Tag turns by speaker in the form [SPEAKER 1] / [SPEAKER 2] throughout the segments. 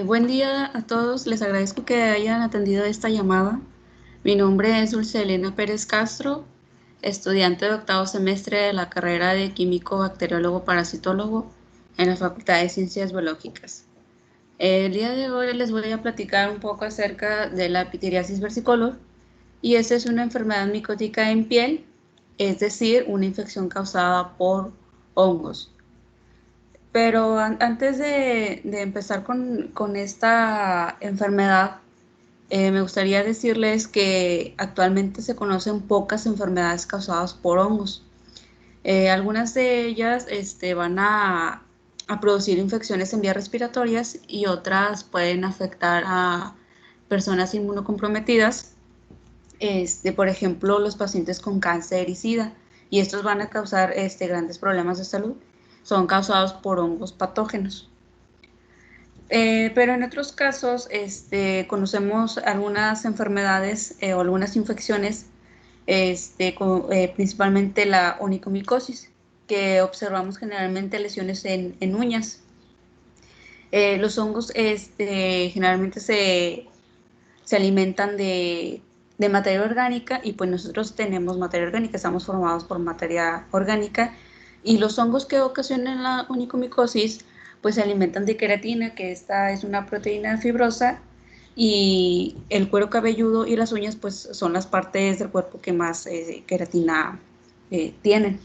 [SPEAKER 1] Buen día a todos, les agradezco que hayan atendido esta llamada. Mi nombre es Dulce Elena Pérez Castro, estudiante de octavo semestre de la carrera de Químico Bacteriólogo Parasitólogo en la Facultad de Ciencias Biológicas. El día de hoy les voy a platicar un poco acerca de la pitiriasis versicolor, y esta es una enfermedad micótica en piel, es decir, una infección causada por hongos. Pero antes de empezar con esta enfermedad, me gustaría decirles que actualmente se conocen pocas enfermedades causadas por hongos. Algunas de ellas van a producir infecciones en vías respiratorias y otras pueden afectar a personas inmunocomprometidas, por ejemplo, los pacientes con cáncer y SIDA, y estos van a causar grandes problemas de salud. Son causados por hongos patógenos. Pero en otros casos conocemos algunas enfermedades o algunas infecciones, principalmente la onicomicosis, que observamos generalmente lesiones en uñas. Los hongos generalmente se alimentan de materia orgánica, y pues nosotros tenemos materia orgánica, estamos formados por materia orgánica, y los hongos que ocasionan la onicomicosis pues se alimentan de queratina, que esta es una proteína fibrosa, y el cuero cabelludo y las uñas pues son las partes del cuerpo que más queratina tienen.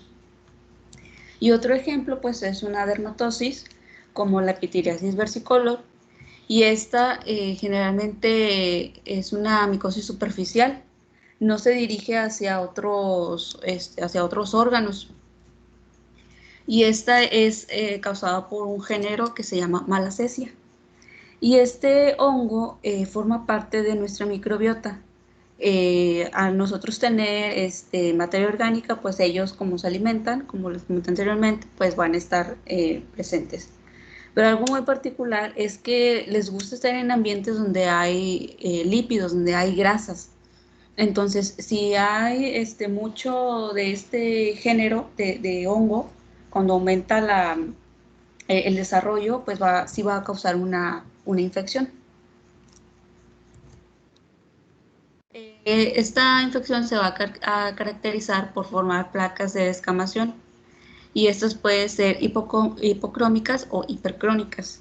[SPEAKER 1] Y otro ejemplo pues es una dermatosis como la pitiriasis versicolor, y esta generalmente es una micosis superficial, no se dirige hacia otros órganos, y esta es causada por un género que se llama Malassezia. Y este hongo forma parte de nuestra microbiota. Al nosotros tener materia orgánica, pues ellos, como se alimentan, como les comenté anteriormente, pues van a estar presentes. Pero algo muy particular es que les gusta estar en ambientes donde hay lípidos, donde hay grasas. Entonces, si hay mucho de este género de hongo, cuando aumenta el desarrollo, pues sí va a causar una infección. Esta infección se va a caracterizar por formar placas de descamación, y estas pueden ser hipocrómicas o hipercrónicas.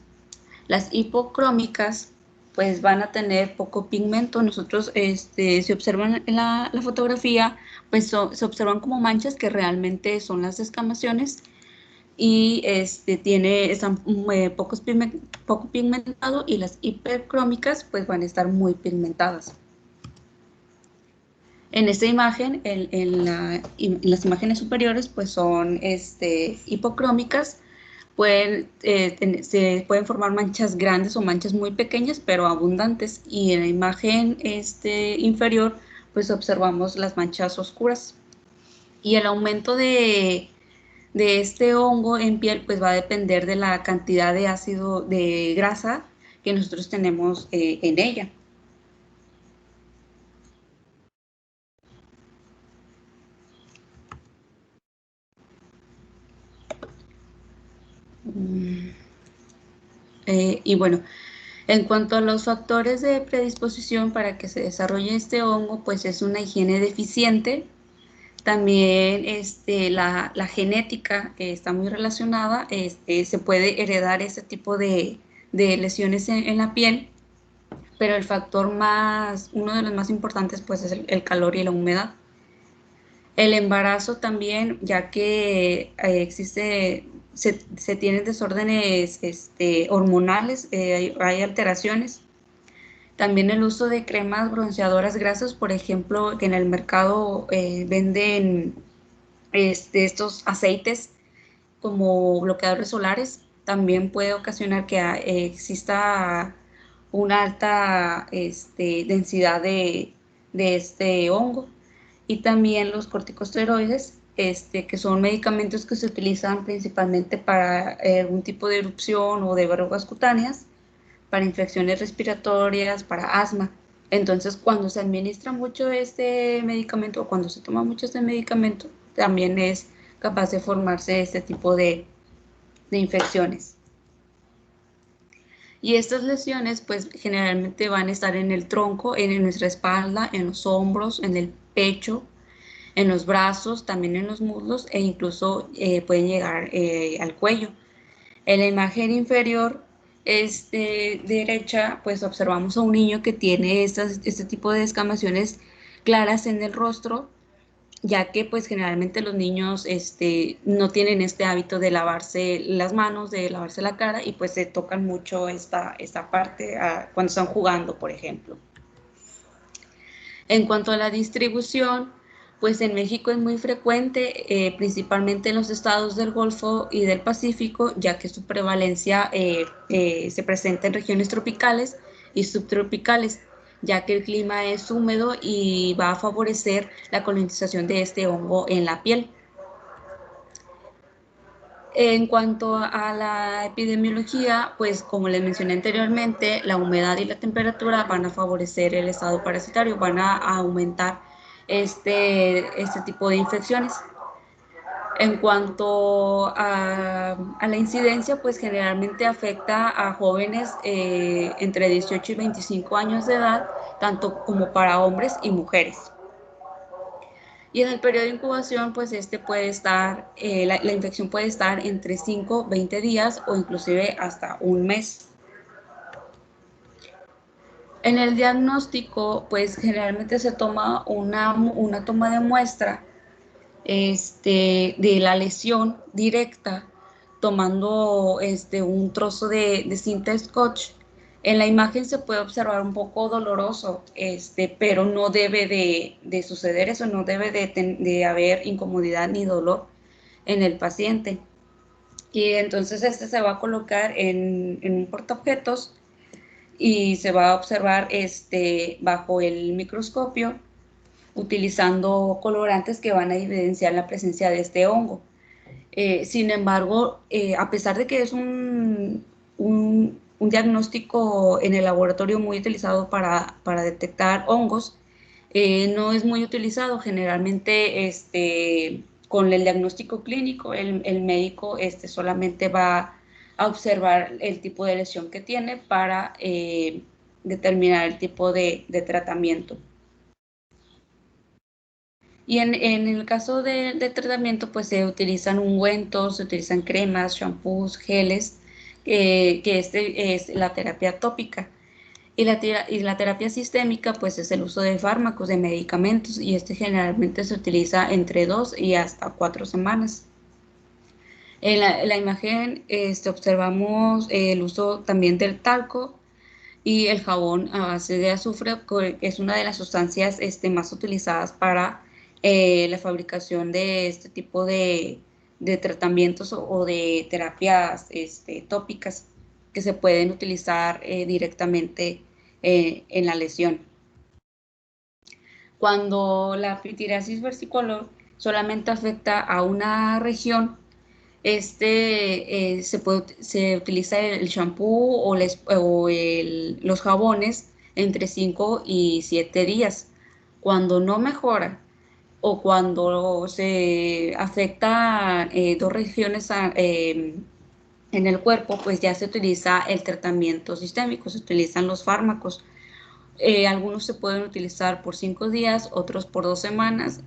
[SPEAKER 1] Las hipocrómicas pues van a tener poco pigmento. Nosotros, si observan en la fotografía, pues se observan como manchas que realmente son las descamaciones, y están poco pigmentado, y las hipercrómicas pues van a estar muy pigmentadas. En esta imagen, en las imágenes superiores, pues son hipocrómicas. Se pueden formar manchas grandes o manchas muy pequeñas, pero abundantes. Y en la imagen inferior, pues observamos las manchas oscuras. Y el aumento de este hongo en piel, pues va a depender de la cantidad de ácido de grasa que nosotros tenemos en ella. Y bueno, en cuanto a los factores de predisposición para que se desarrolle este hongo, pues es una higiene deficiente. También la genética está muy relacionada. Se puede heredar este tipo de lesiones en la piel, pero uno de los más importantes pues es el calor y la humedad. El embarazo también, ya que se tienen desórdenes hormonales, hay alteraciones. También el uso de cremas bronceadoras grasas, por ejemplo, que en el mercado venden estos aceites como bloqueadores solares, también puede ocasionar que exista una alta densidad de este hongo. Y también los corticosteroides, que son medicamentos que se utilizan principalmente para algún tipo de erupción o de verrugas cutáneas, para infecciones respiratorias, para asma. Entonces, cuando se administra mucho este medicamento, o cuando se toma mucho este medicamento, también es capaz de formarse este tipo de infecciones. Y estas lesiones pues generalmente van a estar en el tronco, en nuestra espalda, en los hombros, en el pecho, en los brazos, también en los muslos e incluso pueden llegar al cuello. En la imagen inferior derecha, pues observamos a un niño que tiene este tipo de descamaciones claras en el rostro, ya que pues generalmente los niños no tienen este hábito de lavarse las manos, de lavarse la cara y pues se tocan mucho esta parte cuando están jugando, por ejemplo. En cuanto a la distribución, pues en México es muy frecuente, principalmente en los estados del Golfo y del Pacífico, ya que su prevalencia se presenta en regiones tropicales y subtropicales, ya que el clima es húmedo y va a favorecer la colonización de este hongo en la piel. En cuanto a la epidemiología, pues como les mencioné anteriormente, la humedad y la temperatura van a favorecer el estado parasitario, van a aumentar este tipo de infecciones. En cuanto a la incidencia, pues generalmente afecta a jóvenes entre 18 y 25 años de edad, tanto como para hombres y mujeres. Y en el periodo de incubación, pues puede estar, la infección puede estar entre 5, 20 días o inclusive hasta un mes. En el diagnóstico, pues generalmente se toma una toma de muestra de la lesión directa, tomando un trozo de cinta scotch. En la imagen se puede observar un poco doloroso, pero no debe de suceder eso, no debe de haber incomodidad ni dolor en el paciente. Y entonces se va a colocar en un portaobjetos y se va a observar bajo el microscopio utilizando colorantes que van a evidenciar la presencia de este hongo. Sin embargo, a pesar de que es un diagnóstico en el laboratorio muy utilizado para detectar hongos, no es muy utilizado. Generalmente, con el diagnóstico clínico, el médico solamente va a observar el tipo de lesión que tiene para determinar el tipo de tratamiento. Y en el caso de tratamiento, pues se utilizan ungüentos, se utilizan cremas, shampoos, geles, que es la terapia tópica. Y la terapia sistémica, pues es el uso de fármacos, de medicamentos, y generalmente se utiliza entre 2 y hasta 4 semanas. En la imagen observamos el uso también del talco y el jabón a base de azufre, que es una de las sustancias más utilizadas para la fabricación de este tipo de tratamientos o de terapias tópicas que se pueden utilizar directamente en la lesión. Cuando la pitiriasis versicolor solamente afecta a una región, se utiliza el shampoo o los jabones entre 5 y 7 días. Cuando no mejora o cuando se afecta dos regiones en el cuerpo, pues ya se utiliza el tratamiento sistémico, se utilizan los fármacos. Algunos se pueden utilizar por 5 días, otros por 2 semanas,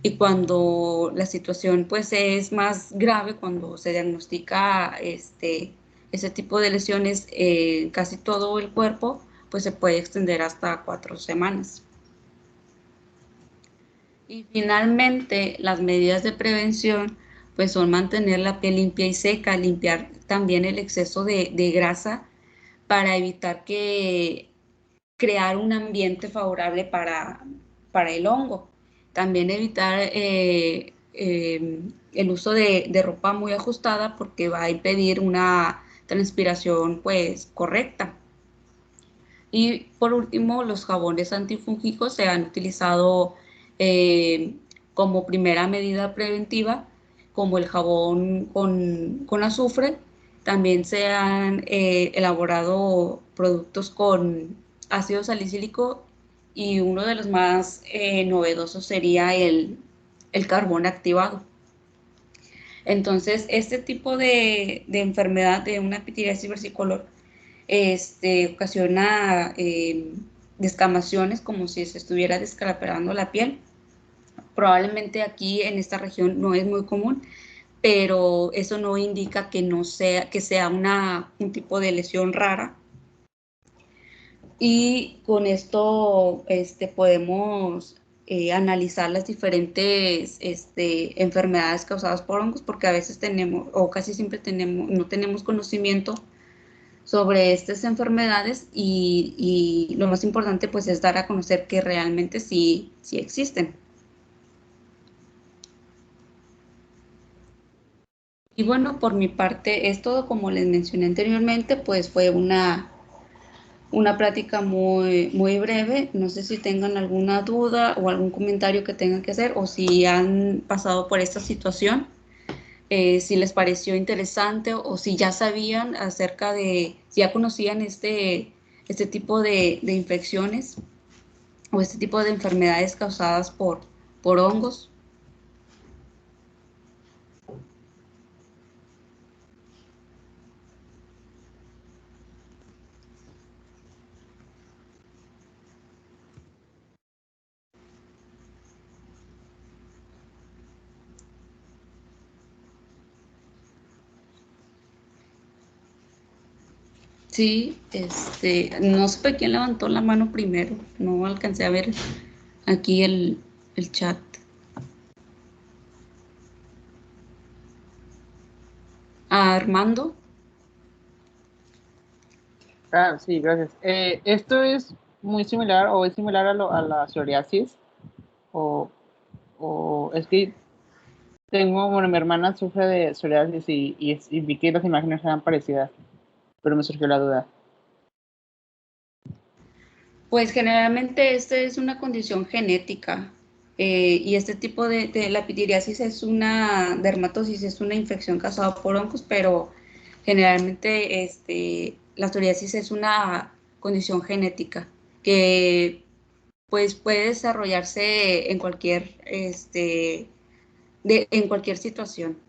[SPEAKER 1] y cuando la situación pues es más grave, cuando se diagnostica ese tipo de lesiones en casi todo el cuerpo, pues se puede extender hasta 4 semanas. Y finalmente, las medidas de prevención pues son mantener la piel limpia y seca, limpiar también el exceso de grasa para evitar crear un ambiente favorable para el hongo. También evitar el uso de ropa muy ajustada porque va a impedir una transpiración pues correcta. Y por último, los jabones antifúngicos se han utilizado eh, como primera medida preventiva, como el jabón con azufre. También se han elaborado productos con ácido salicílico y uno de los más novedosos sería el carbón activado. Entonces, este tipo de enfermedad de una pitiriasis versicolor ocasiona descamaciones como si se estuviera descalabrando la piel. Probablemente aquí en esta región no es muy común, pero eso no indica que no sea, que sea un tipo de lesión rara. Y con esto podemos analizar las diferentes enfermedades causadas por hongos, porque a veces tenemos, o casi siempre tenemos, no tenemos conocimiento sobre estas enfermedades y lo más importante pues es dar a conocer que realmente sí existen. Y bueno, por mi parte es todo. Como les mencioné anteriormente, pues fue una plática muy breve. No sé si tengan alguna duda o algún comentario que tengan que hacer, o si han pasado por esta situación, si les pareció interesante o si ya sabían acerca de, si ya conocían este tipo de infecciones o este tipo de enfermedades causadas por hongos. Sí, no supe quién levantó la mano primero, no alcancé a ver aquí el chat. ¿A Armando?
[SPEAKER 2] Ah, sí, gracias. ¿Esto es muy similar o es similar a la psoriasis? O, o es que tengo, bueno, mi hermana sufre de psoriasis y vi que las imágenes eran parecidas, pero me surgió la duda.
[SPEAKER 1] Pues generalmente esta es una condición genética, y este tipo de la pitiriasis es una dermatosis, es una infección causada por hongos, pero generalmente la psoriasis es una condición genética que pues puede desarrollarse en en cualquier situación.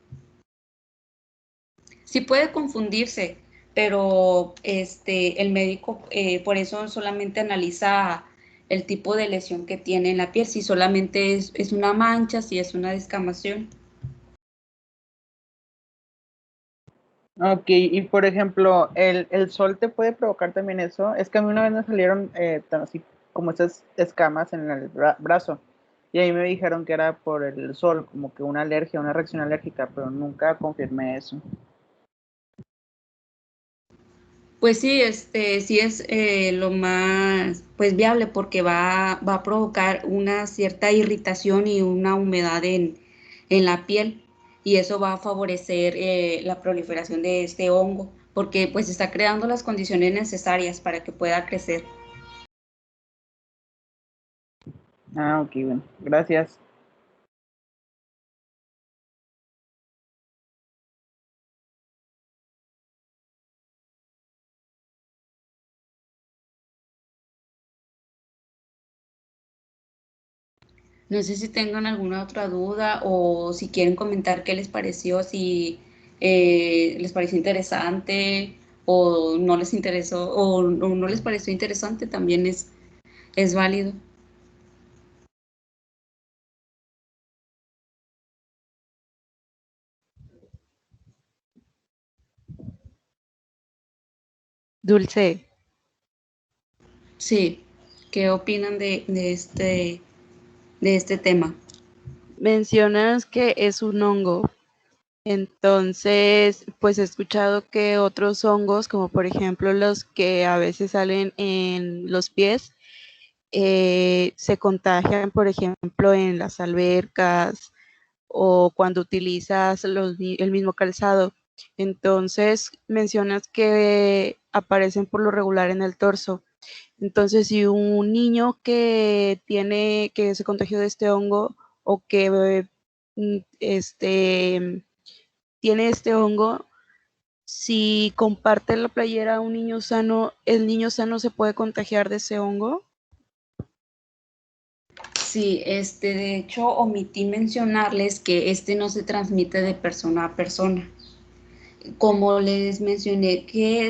[SPEAKER 1] Sí puede confundirse, pero el médico por eso solamente analiza el tipo de lesión que tiene en la piel, si solamente es una mancha, si es una descamación.
[SPEAKER 2] Ok, y por ejemplo, ¿el sol te puede provocar también eso? Es que a mí una vez me salieron tan así como esas escamas en el brazo y ahí me dijeron que era por el sol, como que una alergia, una reacción alérgica, pero nunca confirmé eso.
[SPEAKER 1] Pues sí, sí es lo más pues viable, porque va a provocar una cierta irritación y una humedad en la piel, y eso va a favorecer la proliferación de este hongo, porque pues está creando las condiciones necesarias para que pueda crecer.
[SPEAKER 2] Ah, ok, bueno, gracias.
[SPEAKER 1] No sé si tengan alguna otra duda o si quieren comentar qué les pareció, si les pareció interesante o no les interesó o no les pareció interesante, también es válido.
[SPEAKER 3] Dulce,
[SPEAKER 1] Sí, ¿qué opinan de este tema?
[SPEAKER 3] mencionas que es un hongo. Entonces, pues he escuchado que otros hongos, como por ejemplo los que a veces salen en los pies, se contagian, por ejemplo, en las albercas o cuando utilizas el mismo calzado. Entonces, mencionas que aparecen por lo regular en el torso. Entonces, si un niño que se contagió de este hongo o que tiene este hongo, si comparte la playera a un niño sano, ¿el niño sano se puede contagiar de ese hongo?
[SPEAKER 1] Sí, de hecho omití mencionarles que no se transmite de persona a persona. Como les mencioné que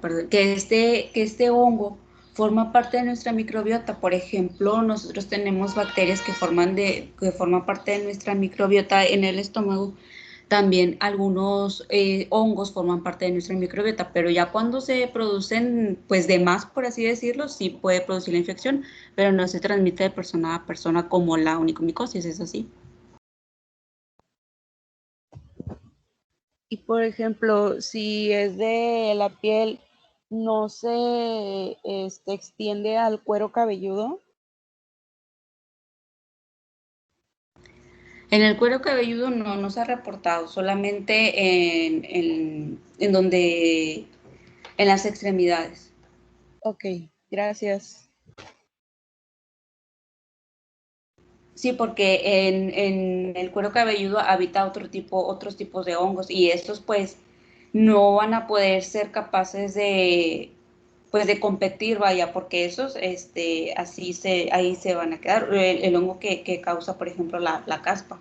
[SPEAKER 1] perdón, que este hongo forma parte de nuestra microbiota. Por ejemplo, nosotros tenemos bacterias que forman parte de nuestra microbiota en el estómago. También algunos hongos forman parte de nuestra microbiota, pero ya cuando se producen, pues de más, por así decirlo, sí puede producir la infección, pero no se transmite de persona a persona como la onicomicosis, es así.
[SPEAKER 3] Y por ejemplo, si es de la piel, ¿no se extiende al cuero cabelludo?
[SPEAKER 1] En el cuero cabelludo no se ha reportado, solamente en donde, en las extremidades.
[SPEAKER 3] Ok, gracias.
[SPEAKER 1] Sí, porque en el cuero cabelludo habita otros tipos de hongos y estos pues no van a poder ser capaces de, pues de competir, vaya, porque esos, ahí se van a quedar. El hongo que causa, por ejemplo, la caspa.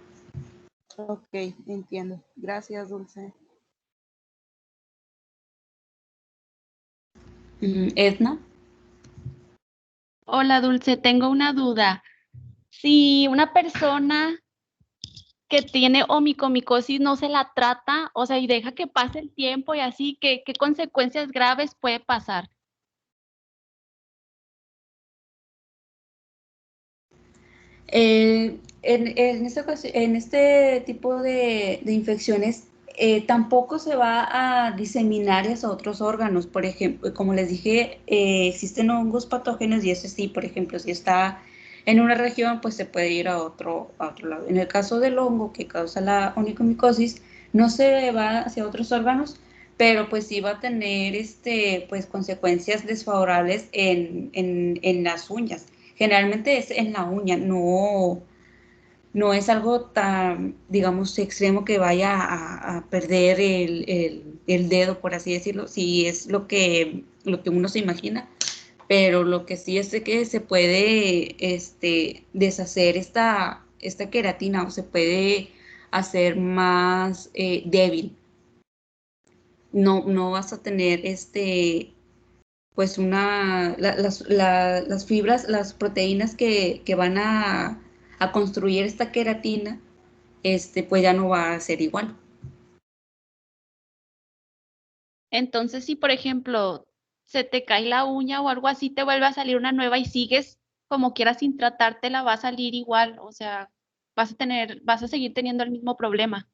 [SPEAKER 3] Ok, entiendo. Gracias, Dulce.
[SPEAKER 1] Edna.
[SPEAKER 4] Hola, Dulce, tengo una duda. Si una persona que tiene omicomicosis no se la trata, o sea, y deja que pase el tiempo y así, ¿qué consecuencias graves puede pasar?
[SPEAKER 1] En este tipo de infecciones tampoco se va a diseminar hacia otros órganos. Por ejemplo, como les dije, existen hongos patógenos y ese sí, por ejemplo, si está en una región, pues se puede ir a otro lado. En el caso del hongo que causa la onicomicosis, no se va hacia otros órganos, pero pues sí va a tener pues, consecuencias desfavorables en las uñas. Generalmente es en la uña, no es algo tan, digamos, extremo que vaya a perder el dedo, por así decirlo, si es lo que uno se imagina, pero lo que sí es de que se puede deshacer esta queratina o se puede hacer más débil. No vas a tener pues las fibras, las proteínas que van a construir esta queratina, pues ya no va a ser igual.
[SPEAKER 4] Entonces, si por ejemplo se te cae la uña o algo así, te vuelve a salir una nueva y sigues como quieras sin tratártela, va a salir igual, o sea, vas a seguir teniendo el mismo problema.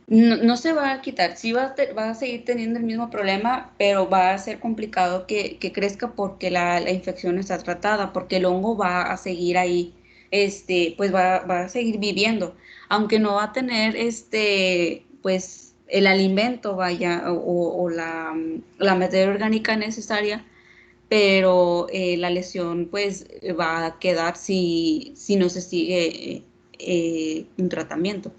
[SPEAKER 1] No se va a quitar, sí va a seguir teniendo el mismo problema, pero va a ser complicado que crezca porque la infección no está tratada, porque el hongo va a seguir ahí, pues va a seguir viviendo, aunque no va a tener pues el alimento, vaya, o la materia orgánica necesaria, pero la lesión pues va a quedar si no se sigue un tratamiento.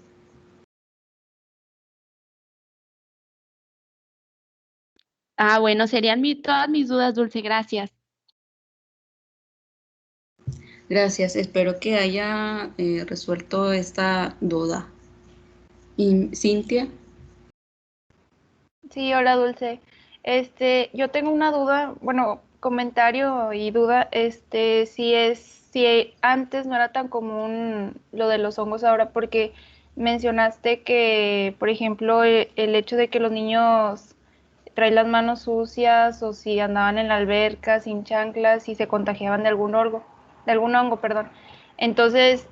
[SPEAKER 4] Ah, bueno, serían todas mis dudas, Dulce, gracias.
[SPEAKER 1] Gracias, espero que haya resuelto esta duda. ¿Y Cintia?
[SPEAKER 5] Sí, hola Dulce. Yo tengo una duda, bueno, comentario y duda, si antes no era tan común lo de los hongos ahora, porque mencionaste que, por ejemplo, el hecho de que los niños traen las manos sucias o si andaban en la alberca sin chanclas y se contagiaban de algún hongo, perdón. Entonces,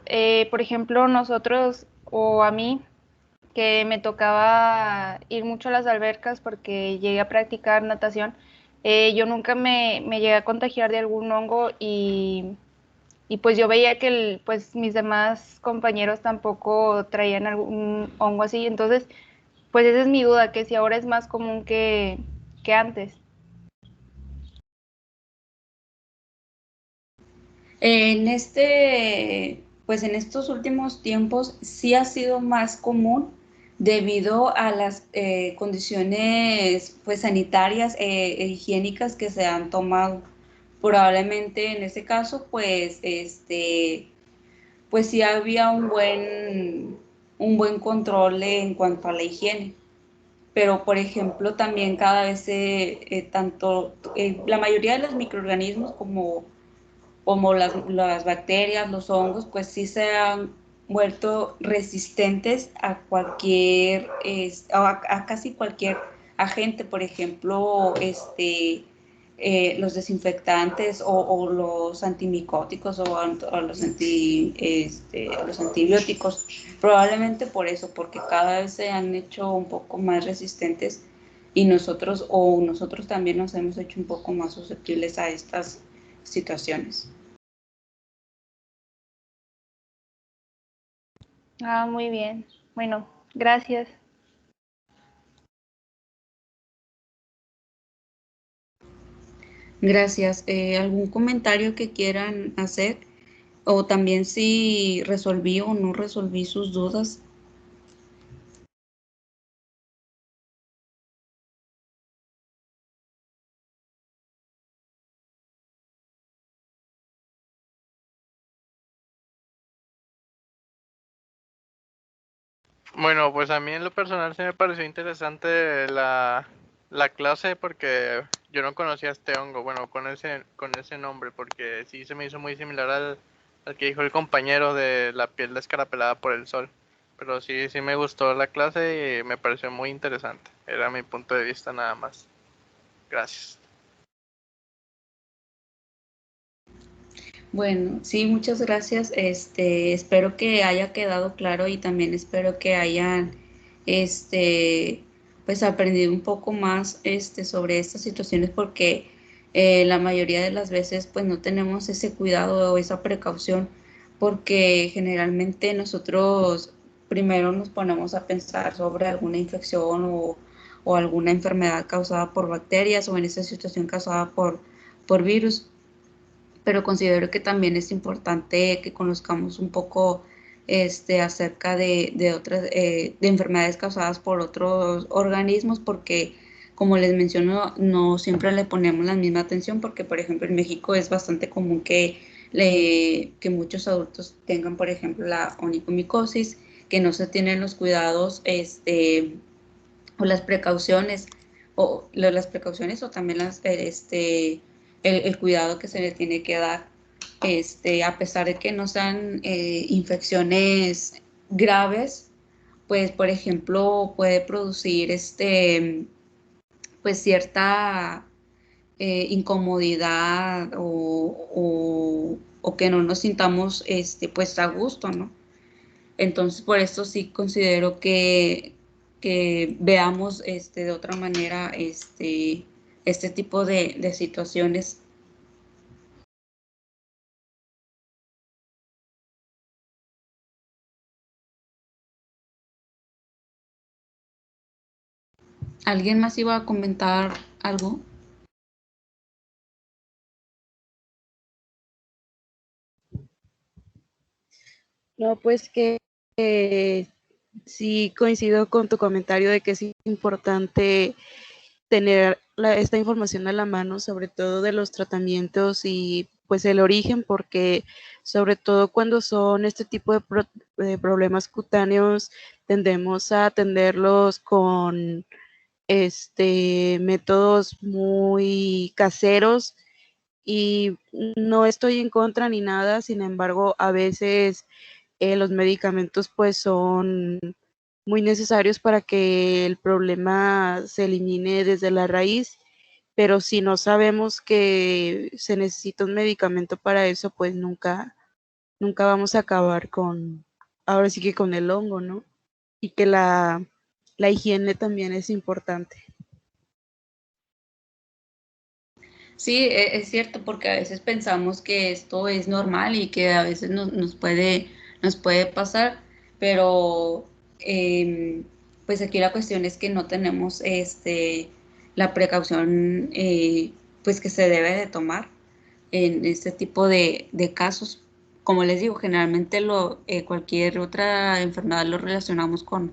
[SPEAKER 5] por ejemplo, nosotros o a mí que me tocaba ir mucho a las albercas porque llegué a practicar natación, yo nunca me llegué a contagiar de algún hongo y pues yo veía que pues mis demás compañeros tampoco traían algún hongo así, entonces pues esa es mi duda, que si ahora es más común que antes.
[SPEAKER 1] Pues en estos últimos tiempos sí ha sido más común debido a las condiciones pues sanitarias e higiénicas que se han tomado. Probablemente en ese caso pues sí había un buen control en cuanto a la higiene. pero por ejemplo también cada vez la mayoría de los microorganismos como las bacterias, los hongos, pues sí se han vuelto resistentes a a casi cualquier agente, por ejemplo, los desinfectantes o los antimicóticos o los antibióticos, probablemente por eso, porque cada vez se han hecho un poco más resistentes y nosotros también nos hemos hecho un poco más susceptibles a estas situaciones.
[SPEAKER 5] Ah, muy bien. Bueno, gracias.
[SPEAKER 1] Gracias. ¿Algún comentario que quieran hacer? O también si resolví o no resolví sus dudas.
[SPEAKER 6] Bueno, pues a mí en lo personal se me pareció interesante la clase porque yo no conocía este hongo, bueno, con ese nombre, porque sí se me hizo muy similar al que dijo el compañero de la piel descarapelada por el sol. Pero sí, sí me gustó la clase y me pareció muy interesante. Era mi punto de vista nada más. Gracias.
[SPEAKER 1] Bueno, sí, muchas gracias. Espero que haya quedado claro y también espero que hayan, pues aprendido un poco más, sobre estas situaciones porque la mayoría de las veces, pues no tenemos ese cuidado o esa precaución porque generalmente nosotros primero nos ponemos a pensar sobre alguna infección o alguna enfermedad causada por bacterias o en esta situación causada por virus, pero considero que también es importante que conozcamos un poco acerca de otras de enfermedades causadas por otros organismos, porque como les menciono, no siempre le ponemos la misma atención, porque por ejemplo en México es bastante común que muchos adultos tengan, por ejemplo, la onicomicosis, que no se tienen los cuidados o las precauciones o también el cuidado que se le tiene que dar, a pesar de que no sean infecciones graves, pues por ejemplo puede producir pues cierta incomodidad o que no nos sintamos pues a gusto, ¿no? Entonces, por eso sí considero que veamos de otra manera este tipo de situaciones. ¿Alguien más iba a comentar algo?
[SPEAKER 3] No, pues que sí coincido con tu comentario de que es importante tener esta información a la mano, sobre todo de los tratamientos y pues el origen, porque sobre todo cuando son este tipo de problemas cutáneos, tendemos a atenderlos con métodos muy caseros y no estoy en contra ni nada, sin embargo, a veces los medicamentos pues son muy necesarios para que el problema se elimine desde la raíz, pero si no sabemos que se necesita un medicamento para eso, pues nunca vamos a acabar ahora sí que con el hongo, ¿no? Y que la higiene también es importante.
[SPEAKER 1] Sí, es cierto, porque a veces pensamos que esto es normal y que a veces nos puede pasar, pero pues aquí la cuestión es que no tenemos la precaución pues que se debe de tomar en este tipo de casos. Como les digo, generalmente cualquier otra enfermedad lo relacionamos con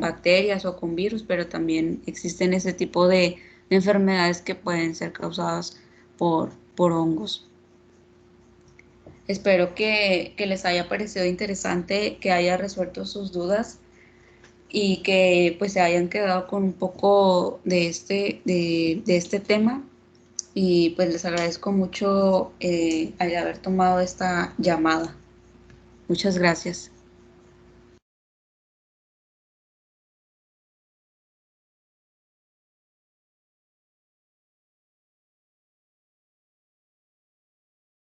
[SPEAKER 1] bacterias o con virus, pero también existen ese tipo de enfermedades que pueden ser causadas por hongos. Espero que les haya parecido interesante, que haya resuelto sus dudas y que pues se hayan quedado con un poco de este tema, y pues les agradezco mucho el haber tomado esta llamada. Muchas gracias.